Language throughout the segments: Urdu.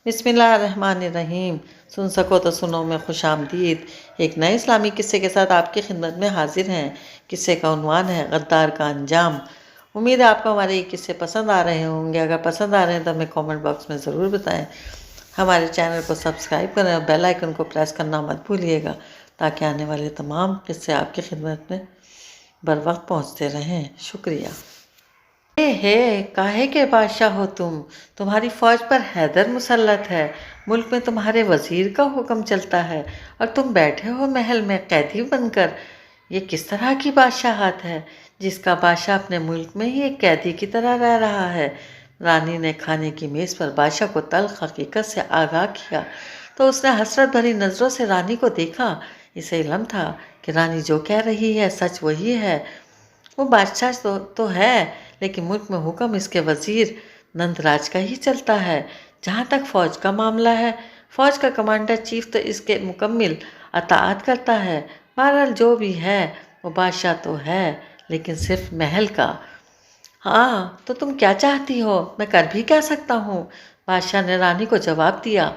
بسم اللہ الرحمن الرحیم۔ سن سکو تو سنو میں خوش آمدید۔ ایک نئے اسلامی قصے کے ساتھ آپ کی خدمت میں حاضر ہیں۔ قصے کا عنوان ہے غدار کا انجام۔ امید ہے آپ کو ہمارے یہ قصے پسند آ رہے ہوں گے۔ اگر پسند آ رہے ہیں تو ہمیں کامنٹ باکس میں ضرور بتائیں۔ ہمارے چینل کو سبسکرائب کریں اور بیل آئیکن کو پریس کرنا مت بھولیے گا تاکہ آنے والے تمام قصے آپ کی خدمت میں بر وقت پہنچتے رہیں۔ شکریہ۔ ہے کاہے کے بادشاہ ہو تم؟ تمہاری فوج پر حیدر مسلط ہے، ملک میں تمہارے وزیر کا حکم چلتا ہے اور تم بیٹھے ہو محل میں قیدی بن کر۔ یہ کس طرح کی بادشاہت ہے جس کا بادشاہ اپنے ملک میں ہی ایک قیدی کی طرح رہ رہا ہے؟ رانی نے کھانے کی میز پر بادشاہ کو تلخ حقیقت سے آگاہ کیا تو اس نے حسرت بھری نظروں سے رانی کو دیکھا۔ اسے علم تھا کہ رانی جو کہہ رہی ہے سچ وہی ہے۔ وہ بادشاہ تو ہے لیکن ملک میں حکم اس کے وزیر نند راج کا ہی چلتا ہے۔ جہاں تک فوج کا معاملہ ہے، فوج کا کمانڈر چیف تو اس کے مکمل اطاعت کرتا ہے۔ بہرحال جو بھی ہے وہ بادشاہ تو ہے لیکن صرف محل کا۔ ہاں تو تم کیا چاہتی ہو؟ میں کر بھی کیا سکتا ہوں؟ بادشاہ نے رانی کو جواب دیا۔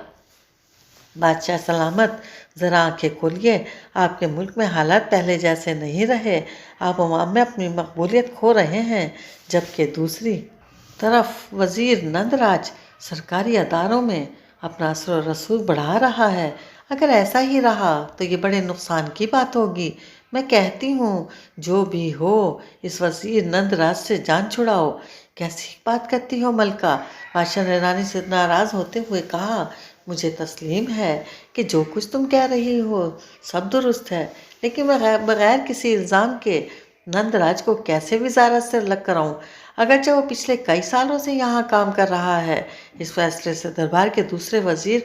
بادشاہ سلامت، ذرا آنکھیں کھولیے۔ آپ کے ملک میں حالات پہلے جیسے نہیں رہے۔ آپ عوام میں اپنی مقبولیت کھو رہے ہیں، جبکہ دوسری طرف وزیر نند راج سرکاری اداروں میں اپنا اثر و رسوخ بڑھا رہا ہے۔ اگر ایسا ہی رہا تو یہ بڑے نقصان کی بات ہوگی۔ میں کہتی ہوں جو بھی ہو اس وزیر نند راج سے جان چھڑاؤ۔ کیسی بات کرتی ہو ملکہ؟ بادشاہ نے رانی سے ناراض ہوتے ہوئے کہا۔ مجھے تسلیم ہے کہ جو کچھ تم کہہ رہی ہو سب درست ہے، لیکن میں بغیر کسی الزام کے نند راج کو کیسے وزارت سے الگ کراؤں؟ اگرچہ وہ پچھلے کئی سالوں سے یہاں کام کر رہا ہے۔ اس فیصلے سے دربار کے دوسرے وزیر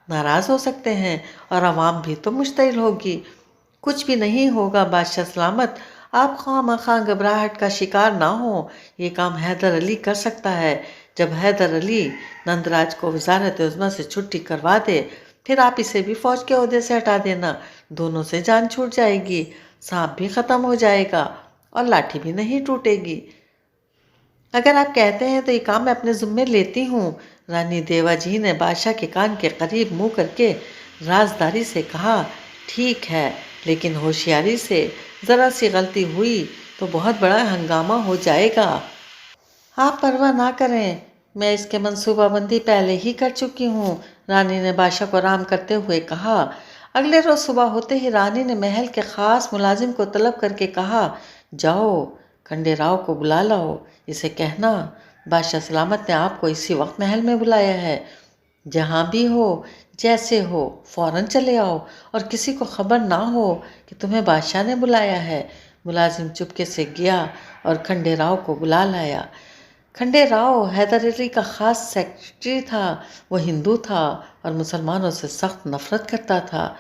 ناراض ہو سکتے ہیں اور عوام بھی تو مشتعل ہوگی۔ کچھ بھی نہیں ہوگا بادشاہ سلامت، آپ خواہ مخواہ گھبراہٹ کا شکار نہ ہوں۔ یہ کام حیدر علی کر سکتا ہے۔ جب حیدر علی نند راج کو وزارت عظمیٰ سے چھٹی کروا دے پھر آپ اسے بھی فوج کے عہدے سے ہٹا دینا۔ دونوں سے جان چھوٹ جائے گی، سانپ بھی ختم ہو جائے گا اور لاٹھی بھی نہیں ٹوٹے گی۔ اگر آپ کہتے ہیں تو یہ کام میں اپنے ذمے لیتی ہوں۔ رانی دیوا جی نے بادشاہ کے کان کے قریب منہ کر کے رازداری سے کہا۔ ٹھیک ہے، لیکن ہوشیاری سے، ذرا سی غلطی ہوئی تو بہت بڑا ہنگامہ ہو جائے گا۔ آپ پرواہ نہ کریں، میں اس کے منصوبہ بندی پہلے ہی کر چکی ہوں، رانی نے بادشاہ کو آرام کرتے ہوئے کہا۔ اگلے روز صبح ہوتے ہی رانی نے محل کے خاص ملازم کو طلب کر کے کہا، جاؤ کھنڈے راؤ کو بلا لاؤ، اسے کہنا بادشاہ سلامت نے آپ کو اسی وقت محل میں بلایا ہے۔ جہاں بھی ہو، جیسے ہو، فوراً چلے آؤ اور کسی کو خبر نہ ہو کہ تمہیں بادشاہ نے بلایا ہے۔ ملازم چپکے سے گیا اور کھنڈے راؤ کو بلا لایا۔ کھنڈے راؤ حیدر علی کا خاص سیکرٹری تھا۔ وہ ہندو تھا اور مسلمانوں سے سخت نفرت کرتا تھا۔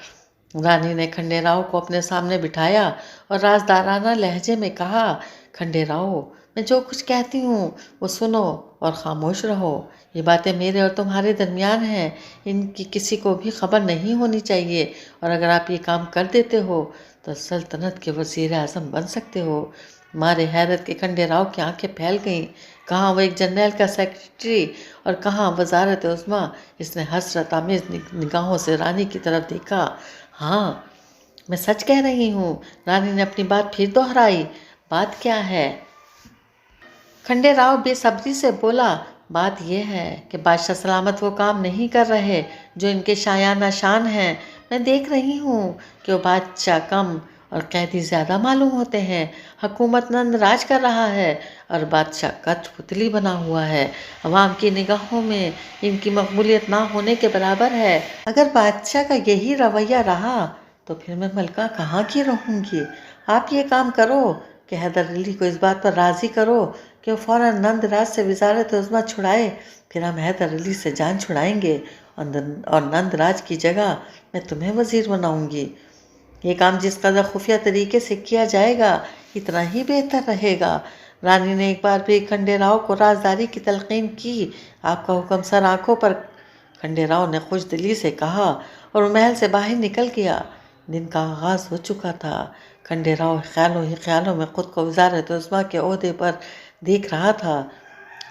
رانی نے کھنڈے راؤ کو اپنے سامنے بٹھایا اور رازدارانہ لہجے میں کہا، کھنڈے راؤ، میں جو کچھ کہتی ہوں وہ سنو اور خاموش رہو۔ یہ باتیں میرے اور تمہارے درمیان ہیں، ان کی کسی کو بھی خبر نہیں ہونی چاہیے، اور اگر آپ یہ کام کر دیتے ہو تو سلطنت کے وزیر اعظم بن سکتے ہو۔ مارے حیرت کے کھنڈے راؤ کی آنکھیں پھیل گئیں۔ کہاں وہ ایک جنرل کا سیکرٹری اور کہاں وزارت عظمیٰ؟ اس نے حسرت آمیز نگاہوں سے رانی کی طرف دیکھا۔ ہاں میں سچ کہہ رہی ہوں، رانی نے اپنی بات پھر دہرائی۔ بات کیا ہے؟ کھنڈے راؤ بے صبری سے بولا۔ بات یہ ہے کہ بادشاہ سلامت وہ کام نہیں کر رہے جو ان کے شایانہ شان ہیں۔ میں دیکھ رہی ہوں کہ وہ بادشاہ کم اور قیدی زیادہ معلوم ہوتے ہیں۔ حکومت نند راج کر رہا ہے اور بادشاہ کٹھ پتلی بنا ہوا ہے۔ عوام کی نگاہوں میں ان کی مقبولیت نہ ہونے کے برابر ہے۔ اگر بادشاہ کا یہی رویہ رہا تو پھر میں ملکہ کہاں کی رہوں گی؟ آپ یہ کام کرو کہ حیدر علی کو اس بات پر راضی کرو کہ وہ فوراً نند راج سے وزارت عظمیٰ چھڑائے، پھر ہم حیدر علی سے جان چھڑائیں گے اور نند راج کی جگہ میں تمہیں وزیر بناؤں گی۔ یہ کام جس قدر خفیہ طریقے سے کیا جائے گا اتنا ہی بہتر رہے گا۔ رانی نے ایک بار پھر کھنڈے راؤ کو رازداری کی تلقین کی۔ آپ کا حکم سر آنکھوں پر، کھنڈے راؤ نے خوش دلی سے کہا اور وہ محل سے باہر نکل گیا۔ دن کا آغاز ہو چکا تھا۔ کھنڈے راؤ خیالوں ہی خیالوں میں خود کو وزارت عظمیٰ کے عہدے پر دیکھ رہا تھا۔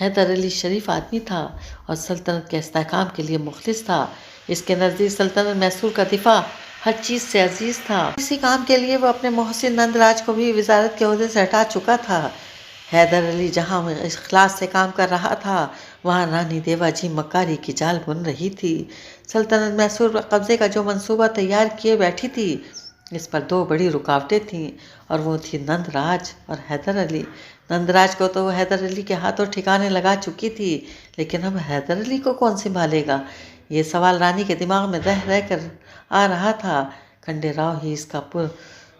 حیدر علی شریف آدمی تھا اور سلطنت کے استحکام کے لیے مخلص تھا۔ اس کے نزدیک سلطنت میسور کا دفاع ہر چیز سے عزیز تھا۔ اسی کام کے لیے وہ اپنے محسن نند راج کو بھی وزارت کے عہدے سے ہٹا چکا تھا۔ حیدر علی جہاں اخلاص سے کام کر رہا تھا، وہاں رانی دیوا جی مکاری کی جال بن رہی تھی۔ سلطنت میسور پر قبضے کا جو منصوبہ تیار کیے بیٹھی تھی، اس پر دو بڑی رکاوٹیں تھیں، اور وہ تھی نند راج اور حیدر علی۔ نند راج کو تو وہ حیدر علی کے ہاتھوں ٹھکانے لگا چکی تھی، لیکن اب حیدر علی کو کون سنبھالے گا؟ یہ سوال رانی کے دماغ میں رہ رہ کر آ رہا تھا۔ کھنڈے راؤ ہی اس کا پر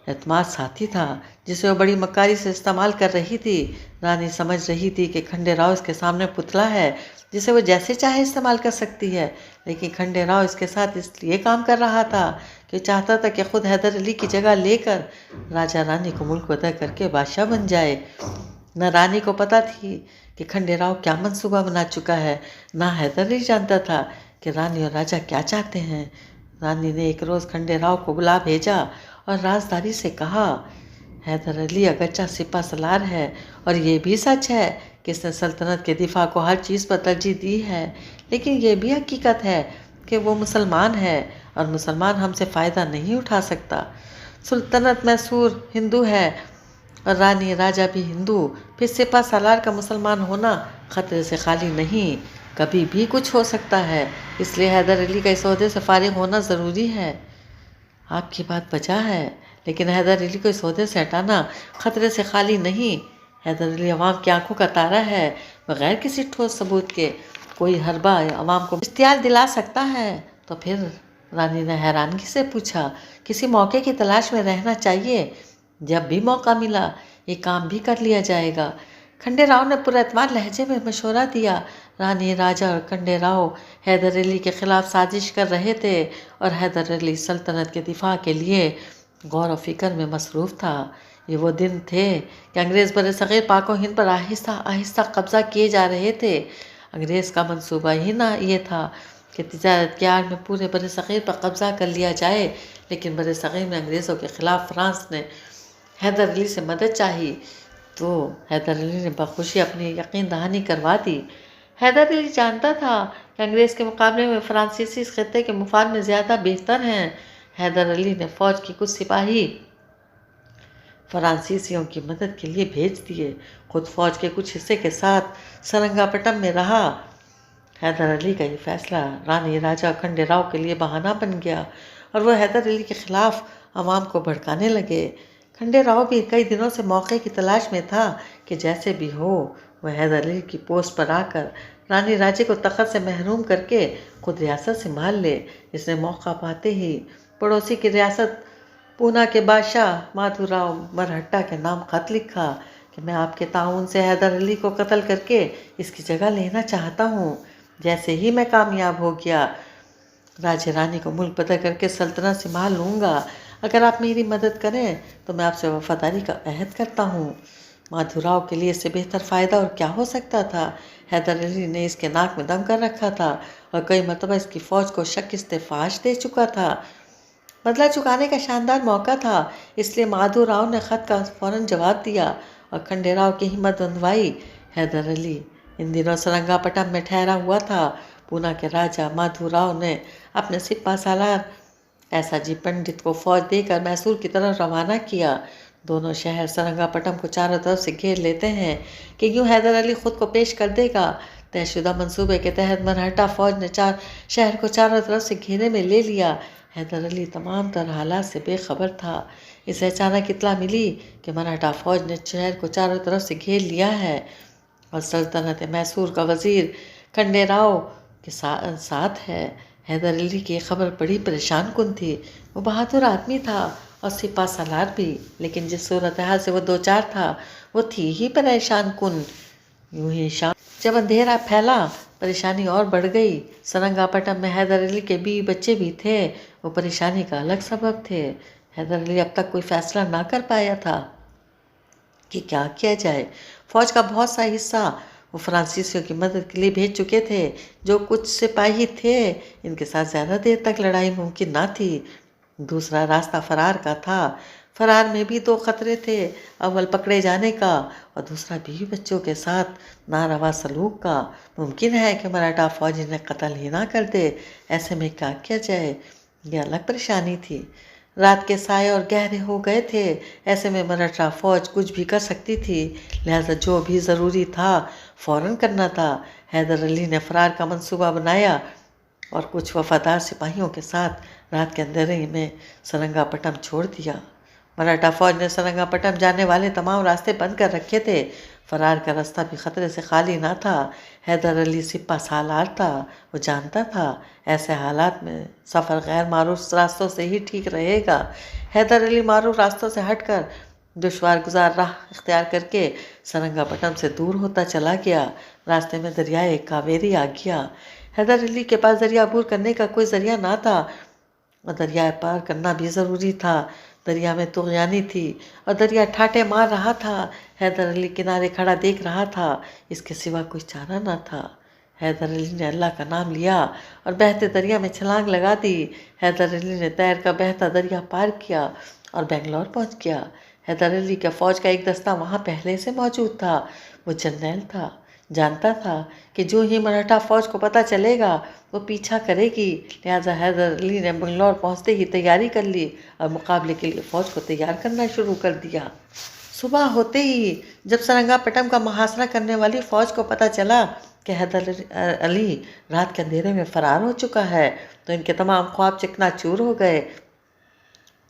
اعتماد ساتھی تھا، جسے وہ بڑی مکاری سے استعمال کر رہی تھی۔ رانی سمجھ رہی تھی کہ کھنڈے راؤ اس کے سامنے پتلا ہے جسے وہ جیسے چاہے استعمال کر سکتی ہے، لیکن کھنڈے راؤ اس کے ساتھ اس لیے کام کر رہا تھا کہ چاہتا تھا کہ خود حیدر علی کی جگہ لے کر راجہ رانی کو ملک بدر کر کے بادشاہ بن جائے۔ نہ رانی کو پتہ تھی کہ کھنڈے راؤ کیا منصوبہ بنا چکا ہے، نہ حیدر علی جانتا تھا کہ رانی اور راجہ کیا چاہتے ہیں۔ رانی نے ایک روز کھنڈے راؤ کو بلا بھیجا اور رازداری سے کہا، حیدر علی اگرچہ سپہ سالار ہے اور یہ بھی سچ ہے کہ اس نے سلطنت کے دفاع کو ہر چیز پر ترجیح دی ہے، لیکن یہ بھی حقیقت ہے کہ وہ مسلمان ہے اور مسلمان ہم سے فائدہ نہیں اٹھا سکتا۔ سلطنت میسور ہندو ہے اور رانی راجہ بھی ہندو، پھر سپہ سالار کا مسلمان ہونا خطرے سے خالی نہیں، کبھی بھی کچھ ہو سکتا ہے، اس لیے حیدر علی کا اس عہدے سے فارغ ہونا ضروری ہے۔ آپ کی بات بجا ہے، لیکن حیدر علی کو اس عہدے سے ہٹانا خطرے سے خالی نہیں۔ حیدر علی عوام کی آنکھوں کا تارا ہے، بغیر کسی ٹھوس ثبوت کے کوئی حربہ عوام کو اشتعال دلا سکتا ہے۔ تو پھر رانی نے حیرانگی سے پوچھا، کسی موقع کی تلاش میں رہنا چاہیے، جب بھی موقع ملا یہ کام بھی کر لیا جائے گا۔ کھنڈے راؤ نے پر اعتماد لہجے میں مشورہ دیا۔ رانی راجہ اور کھنڈے راؤ حیدر علی کے خلاف سازش کر رہے تھے اور حیدر علی سلطنت کے دفاع کے لیے غور و فکر میں مصروف تھا۔ یہ وہ دن تھے کہ انگریز بر صغیر پاک و ہند پر آہستہ آہستہ قبضہ کیے جا رہے تھے۔ انگریز کا منصوبہ ہی نہ یہ تھا کہ تجارت کی آڑ میں پورے بر صغیر پر قبضہ کر لیا جائے، لیکن بر صغیر میں انگریزوں کے خلاف فرانس نے حیدر علی سے مدد چاہی تو حیدر علی نے بخوشی اپنی یقین دہانی کروا دی۔ حیدر علی جانتا تھا کہ انگریز کے مقابلے میں فرانسیسی اس خطے کے مفاد میں زیادہ بہتر ہیں۔ حیدر علی نے فوج کی کچھ سپاہی فرانسیسیوں کی مدد کے لیے بھیج دیے، خود فوج کے کچھ حصے کے ساتھ سرنگا پٹم میں رہا۔ حیدر علی کا یہ فیصلہ رانی راجہ کھنڈے راؤ کے لیے بہانہ بن گیا اور وہ حیدر علی کے خلاف عوام کو بھڑکانے لگے۔ کھنڈے راؤ بھی کئی دنوں سے موقع کی تلاش میں تھا کہ جیسے بھی ہو وہ حیدر علی کی پوسٹ پر آ کر رانی راجے کو تخت سے محروم کر کے خود ریاست سنبھال لے۔ اس نے موقع پاتے ہی پڑوسی کی ریاست پونا کے بادشاہ مادھو راؤ مرہٹا کے نام خط لکھا کہ میں آپ کے تعاون سے حیدر علی کو قتل کر کے اس کی جگہ لینا چاہتا ہوں۔ جیسے ہی میں کامیاب ہو گیا، راجہ رانی کو ملک بدر کر کے سلطنت سنبھال لوں گا۔ اگر آپ میری مدد کریں تو میں آپ سے وفاداری کا عہد کرتا ہوں۔ مادھو راؤ کے لیے اس سے بہتر فائدہ اور کیا ہو سکتا تھا؟ حیدر علی نے اس کے ناک میں دم کر رکھا تھا اور کئی مرتبہ اس کی فوج کو شکست فاش دے چکا تھا۔ بدلہ چکانے کا شاندار موقع تھا، اس لیے مادھو راؤ نے خط کا فوراً جواب دیا اور کھنڈے راؤ کی ہمت بندھوائی۔ حیدر علی ان دنوں سرنگا پٹم میں ٹھہرا ہوا تھا۔ پونا کے راجہ مادھو راؤ نے اپنے سپہ سالار ایسا جی پنڈت کو فوج دے کر میسور کی طرف روانہ کیا۔ دونوں شہر سرنگا پٹم کو چاروں طرف سے گھیر لیتے ہیں کہ یوں حیدر علی خود کو پیش کر دے گا۔ طے شدہ منصوبے کے تحت مرہٹا فوج نے شہر کو چاروں طرف سے گھیرے میں لے لیا۔ حیدر علی تمام تر حالات سے بے خبر تھا۔ اسے اچانک اطلاع ملی کہ مرہٹا فوج نے شہر کو چاروں طرف سے گھیر لیا ہے اور سلطنت میسور کا وزیر کھنڈے راؤ کے ساتھ ہے۔ حیدر علی کی یہ خبر بڑی پریشان کن تھی۔ وہ بہادر آدمی تھا اور سپہ سالار بھی، لیکن جس صورتحال سے وہ دوچار تھا وہ تھی ہی پریشان کن۔ یوں ہی شام جب اندھیرا پھیلا، پریشانی اور بڑھ گئی۔ سرنگا پٹم میں حیدر علی کے بیوی بچے بھی تھے، وہ پریشانی کا الگ سبب تھے۔ حیدر علی اب تک کوئی فیصلہ نہ کر پایا تھا کہ کیا کیا جائے۔ فوج کا بہت سا حصہ وہ فرانسیسیوں کی مدد کے لیے بھیج چکے تھے۔ جو کچھ سپاہی تھے ان کے ساتھ زیادہ دیر تک لڑائی ممکن نہ تھی۔ دوسرا راستہ فرار کا تھا۔ فرار میں بھی دو خطرے تھے، اول پکڑے جانے کا اور دوسرا بیوی بچوں کے ساتھ ناروا سلوک کا۔ ممکن ہے کہ مراٹھا فوج انہیں قتل ہی نہ کر دے، ایسے میں کیا کیا جائے؟ یہ الگ پریشانی تھی۔ رات کے سائے اور گہرے ہو گئے تھے، ایسے میں مراٹھا فوج کچھ بھی کر سکتی تھی، لہذا جو بھی ضروری تھا فوراً کرنا تھا۔ حیدر علی نے فرار کا منصوبہ بنایا اور کچھ وفادار سپاہیوں کے ساتھ رات کے اندھیرے میں سرنگا پٹم چھوڑ دیا۔ مراٹھا فوج نے سرنگا پٹم جانے والے تمام راستے بند کر رکھے تھے، فرار کا راستہ بھی خطرے سے خالی نہ تھا۔ حیدر علی سپہ سالار تھا، وہ جانتا تھا ایسے حالات میں سفر غیر معروف راستوں سے ہی ٹھیک رہے گا۔ حیدر علی معروف راستوں سے ہٹ کر دشوار گزار راہ اختیار کر کے سرنگا پٹم سے دور ہوتا چلا گیا۔ راستے میں دریائے کاویری آ گیا۔ حیدر علی کے پاس دریا عبور کرنے کا کوئی ذریعہ نہ تھا اور دریا پار کرنا بھی ضروری تھا۔ دریا میں طغیانی تھی اور دریا ٹھاٹے مار رہا تھا۔ حیدر علی کنارے کھڑا دیکھ رہا تھا، اس کے سوا کوئی چارہ نہ تھا۔ حیدر علی نے اللہ کا نام لیا اور بہتے دریا میں چھلانگ لگا دی۔ حیدر علی نے تیر کا بہتا دریا پار کیا اور بنگلور پہنچ گیا۔ حیدر علی کے فوج کا ایک دستہ وہاں پہلے سے موجود تھا۔ وہ جرنیل تھا، جانتا تھا کہ جو ہی مراٹھا فوج کو پتہ چلے گا وہ پیچھا کرے گی، لہٰذا حیدر علی نے بنگلور پہنچتے ہی تیاری کر لی اور مقابلے کے لیے فوج کو تیار کرنا شروع کر دیا۔ صبح ہوتے ہی جب سرنگا پٹم کا محاصرہ کرنے والی فوج کو پتہ چلا کہ حیدر علی رات کے اندھیرے میں فرار ہو چکا ہے تو ان کے تمام خواب چکنا چور ہو گئے۔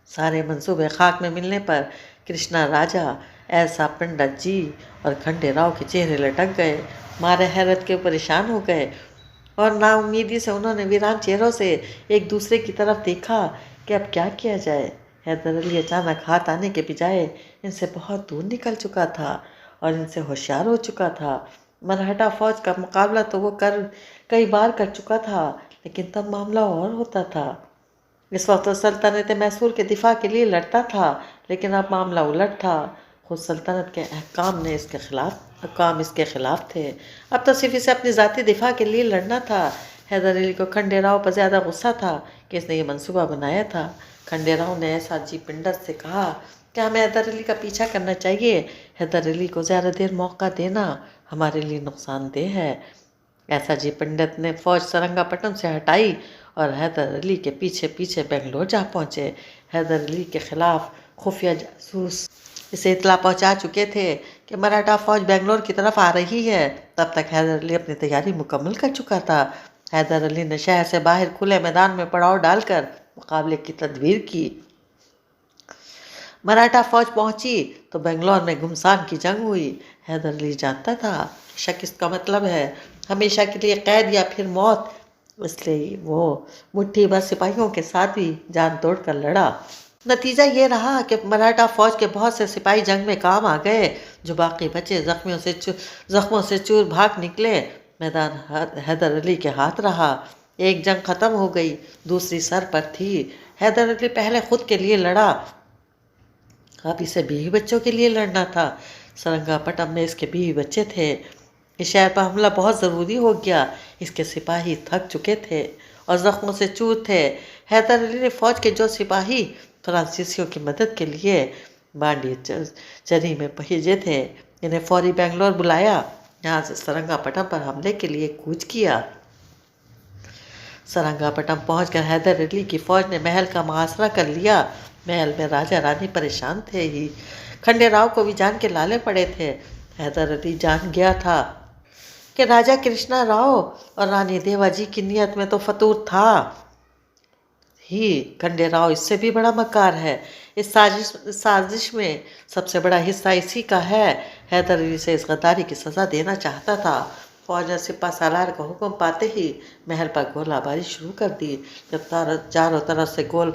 سارے منصوبے خاک میں ملنے پر کرشنا راجا، ایسا پنڈت جی اور کھنڈے راؤ کے چہرے لٹک گئے، مارے حیرت کے پریشان ہو گئے اور نا امیدی سے انہوں نے ویران چہروں سے ایک دوسرے کی طرف دیکھا کہ اب کیا کیا جائے۔ حیدر علی اچانک ہاتھ آنے کے بجائے ان سے بہت دور نکل چکا تھا اور ان سے ہوشیار ہو چکا تھا۔ مراٹھا فوج کا مقابلہ تو وہ کئی بار کر چکا تھا، لیکن تب معاملہ اور ہوتا تھا۔ اس وقت وہ سلطنت میسور کے دفاع کے لیے لڑتا تھا، لیکن اب معاملہ الٹ تھا۔ خود سلطنت کے حکام اس کے خلاف تھے۔ اب تو صرف اسے اپنی ذاتی دفاع کے لیے لڑنا تھا۔ حیدر علی کو کھنڈے راؤ پر زیادہ غصہ تھا کہ اس نے یہ منصوبہ بنایا تھا۔ کھنڈے راؤ نے ایسا جی پنڈت سے کہا کہ ہمیں حیدر علی کا پیچھا کرنا چاہیے، حیدر علی کو زیادہ دیر موقع دینا ہمارے لیے نقصان دہ ہے۔ ایسا جی پنڈت نے فوج سرنگا پٹم سے ہٹائی اور حیدر علی کے پیچھے پیچھے بنگلور جا پہنچے۔ حیدر علی کے خلاف خفیہ جاسوس اسے اطلاع پہنچا چکے تھے کہ مراٹھا فوج بنگلور کی طرف آ رہی ہے۔ تب تک حیدر علی اپنی تیاری مکمل کر چکا تھا۔ حیدر علی نے شہر سے باہر کھلے میدان میں پڑاؤ ڈال کر مقابلے کی تدبیر کی۔ مراٹھا فوج پہنچی تو بنگلور میں گھمسان کی جنگ ہوئی۔ حیدر علی جانتا تھا کہ شکست کا مطلب ہے ہمیشہ کے لیے قید یا پھر موت، اس لیے وہ مٹھی بھر سپاہیوں کے ساتھ بھی جان توڑ کر لڑا۔ نتیجہ یہ رہا کہ مراٹھا فوج کے بہت سے سپاہی جنگ میں کام آ گئے، جو باقی بچے زخموں سے چور بھاگ نکلے۔ میدان حیدر علی کے ہاتھ رہا۔ ایک جنگ ختم ہو گئی، دوسری سر پر تھی۔ حیدر علی پہلے خود کے لیے لڑا، اب اسے بیوی بچوں کے لیے لڑنا تھا۔ سرنگا پٹم میں اس کے بیوی بچے تھے۔ اس شہر پر حملہ بہت ضروری ہو گیا، اس کے سپاہی تھک چکے تھے اور زخموں سے چور تھے۔ حیدر علی نے فوج کے جو سپاہی فرانسیسیوں کی مدد کے لیے بانڈی چری میں بھیجے تھے، انہیں فوری بنگلور بلایا، یہاں سے سرنگا پٹم پر حملے کے لیے کوچ کیا۔ سرنگا پٹم پہنچ کر حیدر علی کی فوج نے محل کا محاصرہ کر لیا۔ محل میں راجا رانی پریشان تھے ہی، کھنڈے راؤ کو بھی جان کے لالے پڑے تھے۔ حیدر علی جان گیا تھا کہ راجا کرشنا راؤ اور رانی دیوا جی کی نیت میں تو فتور تھا ہی، کھنڈے راؤ اس سے بھی بڑا مکار ہے۔ اس سازش میں سب سے بڑا حصہ اسی کا ہے۔ حیدر علی سے اس غداری کی سزا دینا چاہتا تھا۔ فوج نے سپہ سالار کا حکم پاتے ہی محل پر گولہ باری شروع کر دی۔ جب چاروں طرف سے گول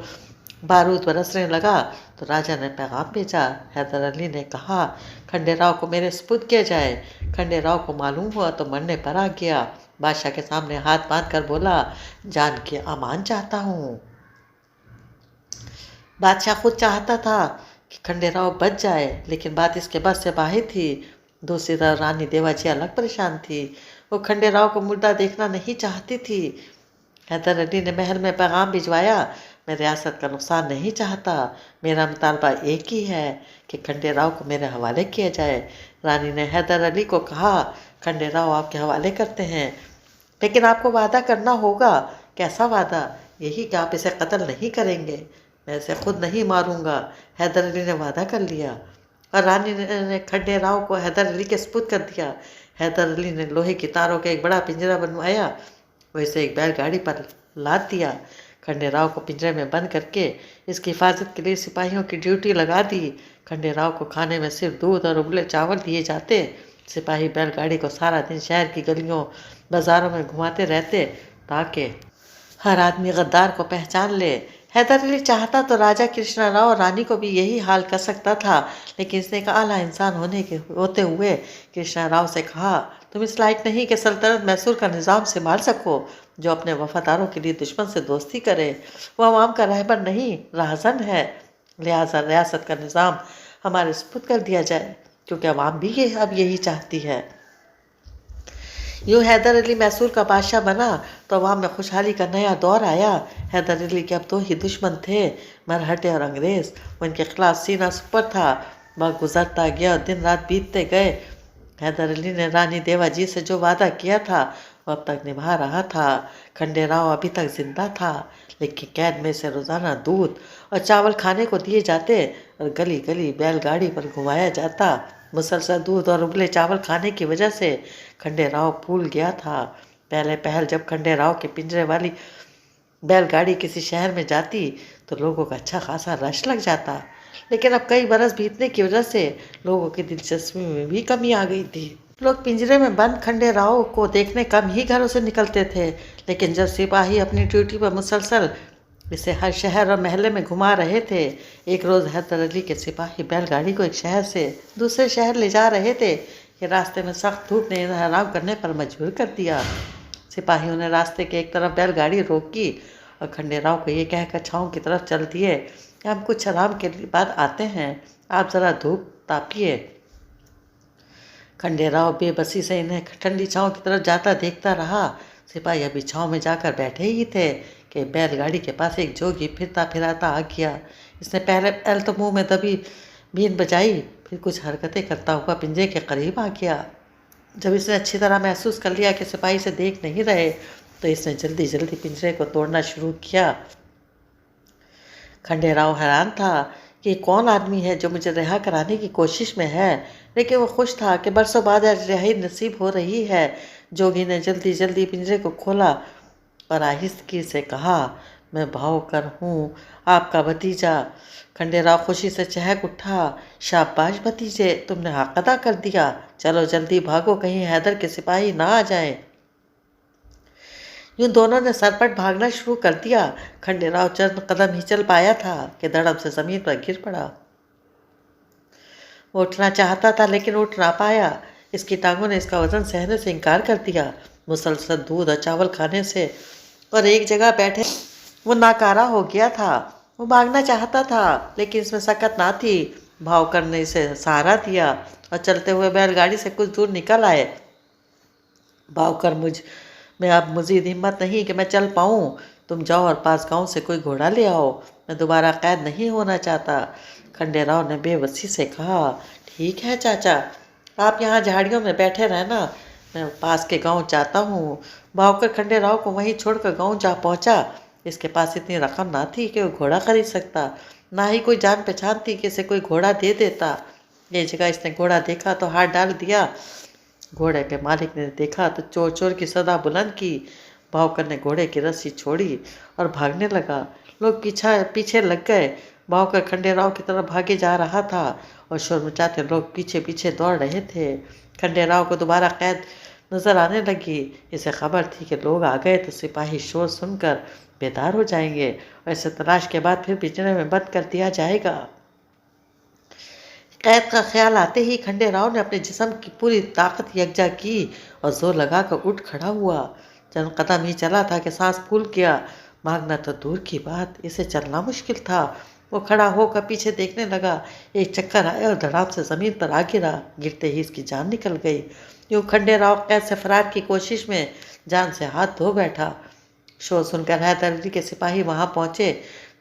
بارود برسنے لگا تو راجا نے پیغام بھیجا۔ حیدر علی نے کہا کھنڈے راؤ کو میرے سپرد کیا جائے۔ کھنڈے راؤ کو معلوم ہوا تو مرنے پر آ گیا۔ بادشاہ کے سامنے ہاتھ باندھ کر بولا، جان کی امان چاہتا ہوں۔ بادشاہ خود چاہتا تھا کہ کھنڈے راؤ بچ جائے، لیکن بات اس کے بس سے باہر تھی۔ دوسری طرف رانی دیوا جی الگ پریشان تھی، وہ کھنڈے راؤ کو مردہ دیکھنا نہیں چاہتی تھی۔ حیدر علی نے محل میں پیغام بھجوایا، میں ریاست کا نقصان نہیں چاہتا، میرا مطالبہ ایک ہی ہے کہ کھنڈے راؤ کو میرے حوالے کیا جائے۔ رانی نے حیدر علی کو کہا، کھنڈے راؤ آپ کے حوالے کرتے ہیں، لیکن آپ کو وعدہ کرنا ہوگا۔ کیسا وعدہ؟ یہی کہ آپ اسے قتل نہیں کریں گے۔ میں اسے خود نہیں ماروں گا۔ حیدر علی نے وعدہ کر لیا اور رانی نے کھنڈے راؤ کو حیدر علی کے سپرد کر دیا۔ حیدر علی نے لوہے کی تاروں کا ایک بڑا پنجرا بنوایا، وہ اسے ایک بیل گاڑی پر لاد دیا۔ کھنڈے راؤ کو پنجرے میں بند کر کے اس کی حفاظت کے لیے سپاہیوں کی ڈیوٹی لگا دی۔ کھنڈے راؤ کو کھانے میں صرف دودھ اور ابلے چاول دیے جاتے۔ سپاہی بیل گاڑی کو سارا دن شہر کی گلیوں بازاروں میں گھماتے رہتے تاکہ ہر آدمی غدار کو پہچان لے۔ حیدر علی چاہتا تو راجہ کرشنا راؤ اور رانی کو بھی یہی حال کر سکتا تھا، لیکن اس نے ایک اعلیٰ انسان ہوتے ہوئے کرشنا راؤ سے کہا، تم اس لائق نہیں کہ سلطنت میسور کا نظام سنبھال سکو۔ جو اپنے وفاداروں کے لیے دشمن سے دوستی کرے وہ عوام کا رہبر نہیں، راہزن ہے۔ لہٰذا ریاست کا نظام ہمارے سپرد کر دیا جائے، کیونکہ عوام بھی اب یہی چاہتی ہے۔ یوں حیدر علی میسور کا بادشاہ بنا تو عوام میں خوشحالی کا نیا دور آیا۔ حیدر علی کے اب دو ہی دشمن تھے، مرہٹے اور انگریز۔ وہ ان کے خلاف سینہ سپر تھا۔ وقت گزرتا گیا اور دن رات بیتتے گئے۔ حیدر علی نے رانی دیوا جی سے جو وعدہ کیا تھا وہ اب تک نبھا رہا تھا۔ کھنڈے راؤ ابھی تک زندہ تھا، لیکن قید میں سے روزانہ دودھ اور چاول کھانے کو دیے جاتے اور گلی گلی بیل گاڑی پر گھمایا جاتا۔ مسلسل دودھ اور ابلے چاول کھانے کی وجہ سے کھنڈے راؤ پھول گیا تھا۔ پہلے جب کھنڈے راؤ کے پنجرے والی بیل گاڑی کسی شہر میں جاتی تو لوگوں کا اچھا خاصا رش لگ جاتا، لیکن اب کئی برس بیتنے کی وجہ سے لوگوں کی دلچسپی میں بھی کمی آ گئی تھی۔ لوگ پنجرے میں بند کھنڈے راؤ کو دیکھنے کم ہی گھروں سے نکلتے تھے، لیکن جب سپاہی اپنی ڈیوٹی پر مسلسل اسے ہر شہر اور محلے میں گھما رہے تھے، ایک روز حیدر علی کے سپاہی بیل گاڑی کو ایک شہر سے دوسرے شہر لے جا رہے تھے کہ راستے میں سخت دھوپ نے انہیں آرام کرنے پر مجبور کر دیا۔ سپاہیوں نے راستے کے ایک طرف بیل گاڑی روکی اور کھنڈے راؤ کو یہ کہہ کر چھاؤں کی طرف چل دیے کہ ہم کچھ آرام کے بعد آتے ہیں، آپ ذرا دھوپ تاپیے۔ کھنڈے راؤ بے بسی سے انہیں ٹھنڈی چھاؤں کی طرف جاتا دیکھتا رہا۔ سپاہی ابھی چھاؤں میں جا کر بیٹھے ہی تھے کہ بیل گاڑی کے پاس ایک جوگی پھرتا پھراتا آ گیا۔ اس نے پہلے تو منہ میں دبی بین بجائی، پھر کچھ حرکتیں کرتا ہوا پنجرے کے قریب آ گیا۔ جب اس نے اچھی طرح محسوس کر لیا کہ سپاہی سے دیکھ نہیں رہے تو اس نے جلدی جلدی پنجرے کو توڑنا شروع کیا۔ کھنڈے راؤ حیران تھا کہ یہ کون آدمی ہے جو مجھے رہا کرانے کی کوشش میں ہے، لیکن وہ خوش تھا کہ برسوں بعد رہائی نصیب ہو رہی ہے۔ جوگی نے جلدی جلدی پنجرے کو کھولا اور آہستگی سے کہا، میں بھاؤ کر ہوں، آپ کا بھتیجا۔ کھنڈے راؤ خوشی سے چہک اٹھا، شاباش بھتیجے، تم نے حق ادا کر دیا، چلو جلدی بھاگو کہیں حیدر کے سپاہی نہ آ جائیں۔ یوں دونوں نے سرپٹ بھاگنا شروع کر دیا۔ کھنڈے راؤ چند قدم ہی چل پایا تھا کہ دڑم سے زمین پر گر پڑا۔ وہ اٹھنا چاہتا تھا لیکن اٹھ نہ پایا، اس کی ٹانگوں نے اس کا وزن سہنے سے انکار کر دیا۔ مسلسل دودھ اور چاول کھانے سے اور ایک جگہ بیٹھے وہ ناکارہ ہو گیا تھا۔ وہ بھاگنا چاہتا تھا لیکن اس میں سکت نہ تھی۔ بھاؤ کر نے اسے سہارا دیا اور چلتے ہوئے بیل گاڑی سے کچھ دور نکل آئے۔ بھاؤ کر میں اب مزید ہمت نہیں کہ میں چل پاؤں، تم جاؤ اور پاس گاؤں سے کوئی گھوڑا لے آؤ، میں دوبارہ قید نہیں ہونا چاہتا۔ کھنڈے راؤ نے بے بسی سے کہا، ٹھیک ہے چاچا، آپ یہاں جھاڑیوں میں بیٹھے رہنا، میں پاس کے گاؤں جاتا ہوں۔ بھاؤ کر کھنڈے راؤ کو وہیں چھوڑ کر گاؤں جا پہنچا۔ اس کے پاس اتنی رقم نہ تھی کہ وہ گھوڑا خرید سکتا، نہ ہی کوئی جان پہچان تھی کہ اسے کوئی گھوڑا دے دیتا۔ یہ جگہ اس نے گھوڑا دیکھا تو ہاتھ ڈال دیا۔ گھوڑے کے مالک نے دیکھا تو چور چور کی صدا بلند کی۔ بھاؤ کر نے گھوڑے کی رسی چھوڑی اور بھاگنے لگا۔ لوگ پیچھے لگ گئے۔ بھاؤ کر کھنڈے راؤ کی طرف بھاگے جا رہا تھا اور شور مچاتے لوگ پیچھے پیچھے دوڑ رہے تھے۔ کھنڈے راؤ کو دوبارہ قید نظر آنے لگی۔ اسے خبر تھی کہ لوگ آ گئے تو سپاہی شور سن کر بیدار ہو جائیں گے اور اسے تلاش کے بعد پھر پنجرے میں بند کر دیا جائے گا۔ قید کا خیال آتے ہی کھنڈے راؤ نے اپنے جسم کی پوری طاقت یکجا کی اور زور لگا کر اٹھ کھڑا ہوا۔ چند قدم ہی چلا تھا کہ سانس پھول گیا۔ بھاگنا تو دور کی بات، اسے چلنا مشکل تھا۔ وہ کھڑا ہو کر پیچھے دیکھنے لگا، ایک چکر آیا اور دھڑام سے زمین پر آ گرا۔ گرتے ہی اس کی جان نکل گئی۔ یوں کھنڈے راؤ قید سے فرار کی کوشش میں جان سے ہاتھ دھو بیٹھا۔ شور سن کر حیدر علی کے سپاہی وہاں پہنچے